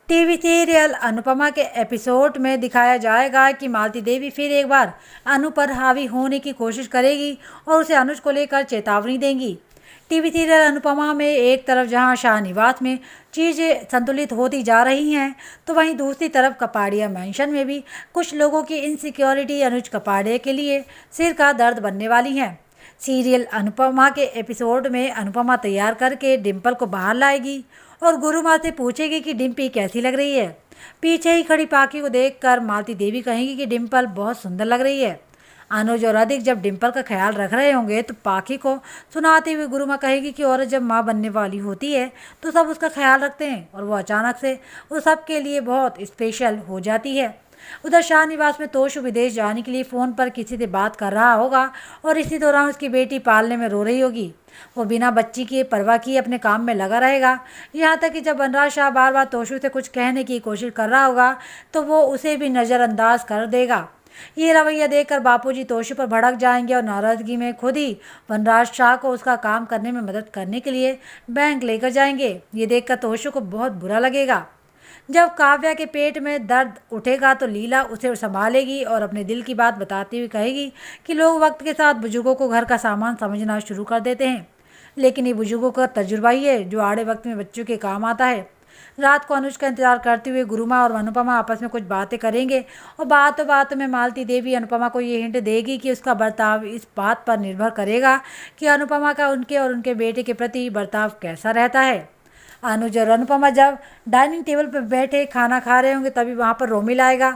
TV serial Anupama के episode में दिखाया जाएगा कि मालती देवी फिर एक बार अनु पर हावी होने की कोशिश करेगी और उसे अनुज को लेकर चेतावनी देंगी। टीवी सीरियल अनुपमा में एक तरफ जहां शाहनिवास में चीज़ें संतुलित होती जा रही हैं, तो वहीं दूसरी तरफ कपाड़िया मेंशन में भी कुछ लोगों की इनसिक्योरिटी अनुज कपाड़िया के लिए सिर का दर्द बनने वाली हैं। सीरियल अनुपमा के एपिसोड में अनुपमा तैयार करके डिम्पल को बाहर लाएगी और गुरु माँ से पूछेगी कि डिम्पी कैसी लग रही है। पीछे ही खड़ी पाखी को देखकर मालती देवी कहेंगी कि डिम्पल बहुत सुंदर लग रही है। अनुज और अधिक जब डिम्पल का ख्याल रख रहे होंगे तो पाखी को सुनाते हुए गुरु माँ कहेगी कि औरत जब माँ बनने वाली होती है तो सब उसका ख्याल रखते हैं और वो अचानक से उस सबके लिए बहुत स्पेशल हो जाती है। उधर शाहनिवास में तोशु विदेश जाने के लिए फ़ोन पर किसी से बात कर रहा होगा और इसी दौरान उसकी बेटी पालने में रो रही होगी। वो बिना बच्ची की परवाह किए अपने काम में लगा रहेगा। यहाँ तक कि जब वनराज शाह बार बार तोशु से कुछ कहने की कोशिश कर रहा होगा तो वो उसे भी नज़रअंदाज कर देगा। ये रवैया देखकर बापूजी तोशु पर भड़क जाएंगे और नाराज़गी में खुद ही वनराज शाह को उसका काम करने में मदद करने के लिए बैंक लेकर जाएंगे। ये देखकर तोशु को बहुत बुरा लगेगा। जब काव्या के पेट में दर्द उठेगा तो लीला उसे संभालेगी और अपने दिल की बात बताती हुई कहेगी कि लोग वक्त के साथ बुजुर्गों को घर का सामान समझना शुरू कर देते हैं, लेकिन ये बुजुर्गों का तजुर्बा ही है जो आड़े वक्त में बच्चों के काम आता है। रात को अनुज का इंतजार करते हुए गुरुमा और अनुपमा आपस में कुछ बातें करेंगे और बातों में मालती देवी अनुपमा को ये हिंट देगी कि उसका बर्ताव इस बात पर निर्भर करेगा कि अनुपमा का उनके और उनके बेटे के प्रति बर्ताव कैसा रहता है। अनुज और अनुपमा जब डाइनिंग टेबल पर बैठे खाना खा रहे होंगे तभी वहाँ पर रोमिल आएगा।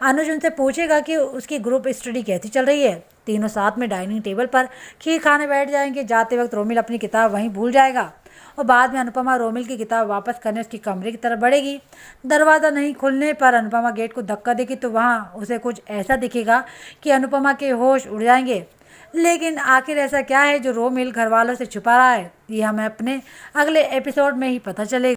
अनुज उनसे पूछेगा कि उसकी ग्रुप स्टडी कैसी चल रही है। तीनों साथ में डाइनिंग टेबल पर खीर खाने बैठ जाएंगे। जाते वक्त रोमिल अपनी किताब वहीं भूल जाएगा और बाद में अनुपमा रोमिल की किताब वापस करने उसके कमरे की तरफ बढ़ेगी। दरवाज़ा नहीं खुलने पर अनुपमा गेट को धक्का देगी तो वहाँ उसे कुछ ऐसा दिखेगा कि अनुपमा के होश उड़ जाएंगे। लेकिन आखिर ऐसा क्या है जो रोमिल घर वालों से छुपा रहा है, ये हमें अपने अगले एपिसोड में ही पता चलेगा।